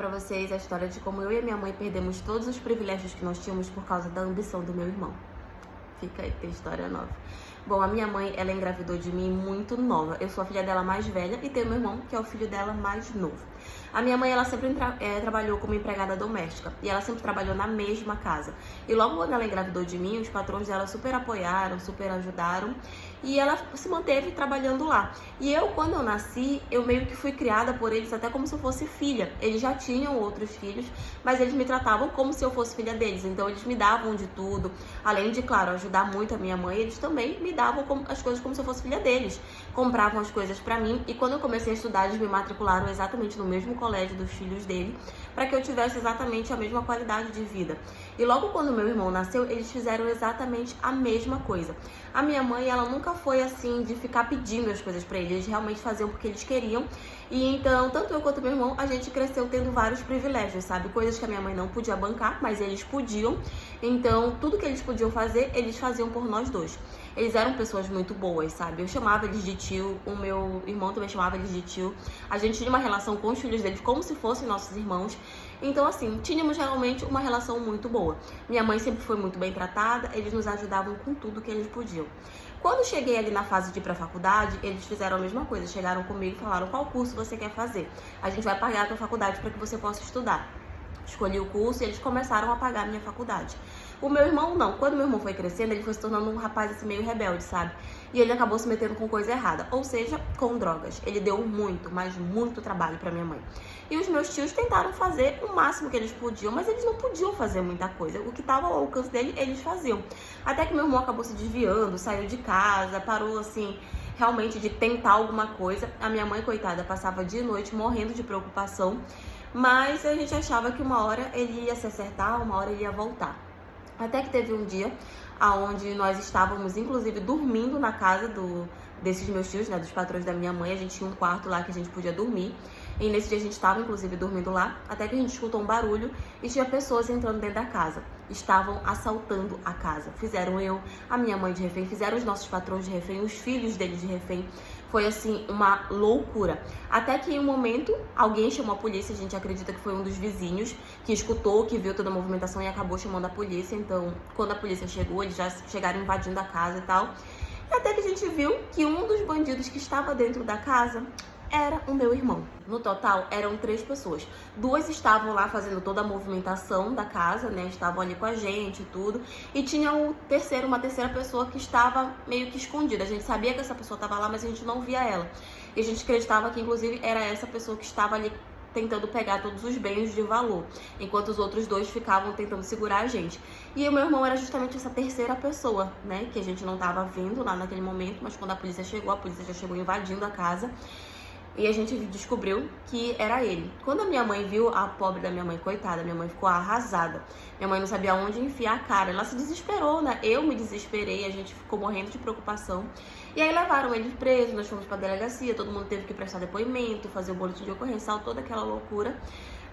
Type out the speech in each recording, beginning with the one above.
pra vocês a história de como eu e a minha mãe perdemos todos os privilégios que nós tínhamos por causa da ambição do meu irmão. Fica aí, tem história nova. Bom, a minha mãe, ela engravidou de mim muito nova. Eu sou a filha dela mais velha e tenho meu irmão, que é o filho dela mais novo. A minha mãe, ela sempre trabalhou como empregada doméstica e ela sempre trabalhou na mesma casa. E logo quando ela engravidou de mim, os patrões dela super apoiaram, super ajudaram e ela se manteve trabalhando lá. E eu, quando eu nasci, eu meio que fui criada por eles até como se eu fosse filha. Eles já tinham outros filhos, mas eles me tratavam como se eu fosse filha deles. Então eles me davam de tudo. Além de, claro, ajudar muito a minha mãe, eles também me davam as coisas como se eu fosse filha deles. Compravam as coisas pra mim e quando eu comecei a estudar, eles me matricularam exatamente no mesmo colégio dos filhos dele, para que eu tivesse exatamente a mesma qualidade de vida. E logo quando meu irmão nasceu, eles fizeram exatamente a mesma coisa. A minha mãe, ela nunca foi assim de ficar pedindo as coisas para eles realmente faziam porque eles queriam. E então, tanto eu quanto meu irmão, a gente cresceu tendo vários privilégios, sabe? Coisas que a minha mãe não podia bancar, mas eles podiam. Então, tudo que eles podiam fazer, eles faziam por nós dois. Eles eram pessoas muito boas, sabe? Eu chamava eles de tio, o meu irmão também chamava eles de tio. A gente tinha uma relação com os filhos deles como se fossem nossos irmãos. Então, assim, tínhamos realmente uma relação muito boa. Minha mãe sempre foi muito bem tratada, eles nos ajudavam com tudo que eles podiam. Quando cheguei ali na fase de ir pra faculdade, eles fizeram a mesma coisa. Chegaram comigo e falaram: qual curso você quer fazer? A gente vai pagar a tua faculdade para que você possa estudar. Escolhi o curso e eles começaram a pagar a minha faculdade. O meu irmão não. Quando meu irmão foi crescendo, ele foi se tornando um rapaz assim meio rebelde, sabe? E ele acabou se metendo com coisa errada, ou seja, com drogas. Ele deu muito, mas muito trabalho pra minha mãe. E os meus tios tentaram fazer o máximo que eles podiam, mas eles não podiam fazer muita coisa. O que estava ao alcance dele, eles faziam. Até que meu irmão acabou se desviando, saiu de casa, parou assim, realmente de tentar alguma coisa. A minha mãe, coitada, passava dia e noite morrendo de preocupação. Mas a gente achava que uma hora ele ia se acertar, uma hora ele ia voltar. Até que teve um dia onde nós estávamos, inclusive, dormindo na casa desses meus tios, né, dos patrões da minha mãe. A gente tinha um quarto lá que a gente podia dormir. E nesse dia a gente estava, inclusive, dormindo lá, até que a gente escutou um barulho e tinha pessoas entrando dentro da casa. Estavam assaltando a casa. Fizeram eu, a minha mãe de refém, fizeram os nossos patrões de refém, os filhos deles de refém. Foi, assim, uma loucura. Até que em um momento, alguém chamou a polícia, a gente acredita que foi um dos vizinhos, que escutou, que viu toda a movimentação e acabou chamando a polícia. Então, quando a polícia chegou, eles já chegaram invadindo a casa e tal. E até que a gente viu que um dos bandidos que estava dentro da casa era o meu irmão. No total, eram 3 pessoas. 2 estavam lá fazendo toda a movimentação da casa, né? Estavam ali com a gente e tudo. E tinha uma terceira pessoa que estava meio que escondida. A gente sabia que essa pessoa estava lá, mas a gente não via ela. E a gente acreditava que, inclusive, era essa pessoa que estava ali tentando pegar todos os bens de valor, enquanto os outros 2 ficavam tentando segurar a gente. E o meu irmão era justamente essa terceira pessoa, né? Que a gente não estava vendo lá naquele momento, mas quando a polícia já chegou invadindo a casa. E a gente descobriu que era ele. Quando a minha mãe viu, a pobre da minha mãe, coitada, minha mãe ficou arrasada. Minha mãe não sabia onde enfiar a cara. Ela se desesperou, né? Eu me desesperei, a gente ficou morrendo de preocupação. E aí levaram ele preso, nós fomos pra delegacia, todo mundo teve que prestar depoimento, fazer o boletim de ocorrência, toda aquela loucura.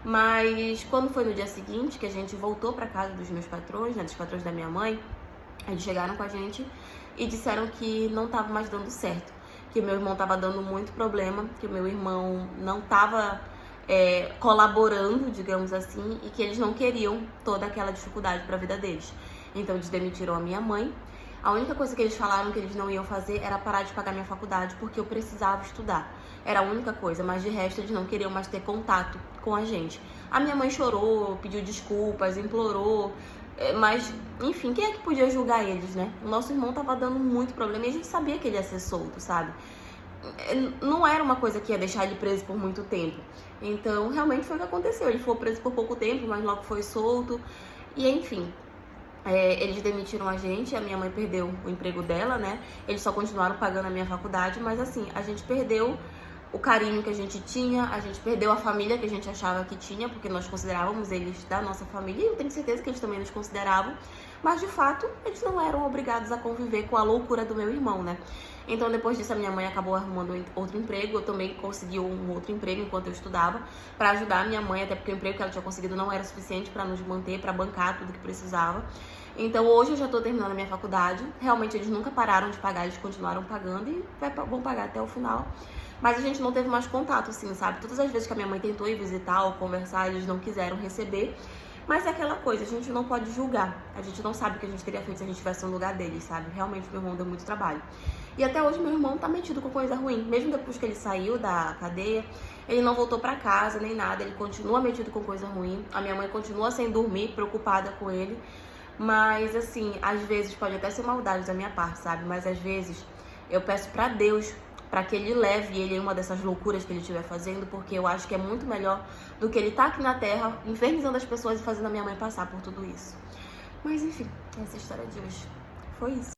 Mas quando foi no dia seguinte, que a gente voltou pra casa dos meus patrões, né, dos patrões da minha mãe, eles chegaram com a gente e disseram que não tava mais dando certo. Que meu irmão estava dando muito problema, que meu irmão não estava colaborando, digamos assim, e que eles não queriam toda aquela dificuldade para a vida deles. Então eles demitiram a minha mãe. A única coisa que eles falaram que eles não iam fazer era parar de pagar minha faculdade, porque eu precisava estudar. Era a única coisa, mas de resto eles não queriam mais ter contato com a gente. A minha mãe chorou, pediu desculpas, implorou. Mas, enfim, quem é que podia julgar eles, né? O nosso irmão tava dando muito problema e a gente sabia que ele ia ser solto, sabe? Não era uma coisa que ia deixar ele preso por muito tempo. Então, realmente foi o que aconteceu. Ele foi preso por pouco tempo, mas logo foi solto. E, enfim, eles demitiram a gente, a minha mãe perdeu o emprego dela, né? Eles só continuaram pagando a minha faculdade, mas assim, a gente perdeu o carinho que a gente tinha, a gente perdeu a família que a gente achava que tinha, porque nós considerávamos eles da nossa família, e eu tenho certeza que eles também nos consideravam, mas de fato, eles não eram obrigados a conviver com a loucura do meu irmão, né? Então depois disso a minha mãe acabou arrumando outro emprego, eu também consegui um outro emprego enquanto eu estudava, pra ajudar a minha mãe, até porque o emprego que ela tinha conseguido não era suficiente pra nos manter, pra bancar tudo que precisava. Então hoje eu já tô terminando a minha faculdade, realmente eles nunca pararam de pagar, eles continuaram pagando e vão pagar até o final. Mas a gente não teve mais contato, assim, sabe? Todas as vezes que a minha mãe tentou ir visitar ou conversar, eles não quiseram receber. Mas é aquela coisa, a gente não pode julgar. A gente não sabe o que a gente teria feito se a gente tivesse no lugar deles, sabe? Realmente, meu irmão deu muito trabalho. E até hoje meu irmão tá metido com coisa ruim. Mesmo depois que ele saiu da cadeia, ele não voltou pra casa nem nada. Ele continua metido com coisa ruim. A minha mãe continua sem dormir, preocupada com ele. Mas, assim, às vezes pode até ser maldade da minha parte, sabe? Mas às vezes eu peço pra Deus pra que ele leve ele em uma dessas loucuras que ele estiver fazendo, porque eu acho que é muito melhor do que ele tá aqui na Terra, infernizando as pessoas e fazendo a minha mãe passar por tudo isso. Mas enfim, essa é a história de hoje. Foi isso.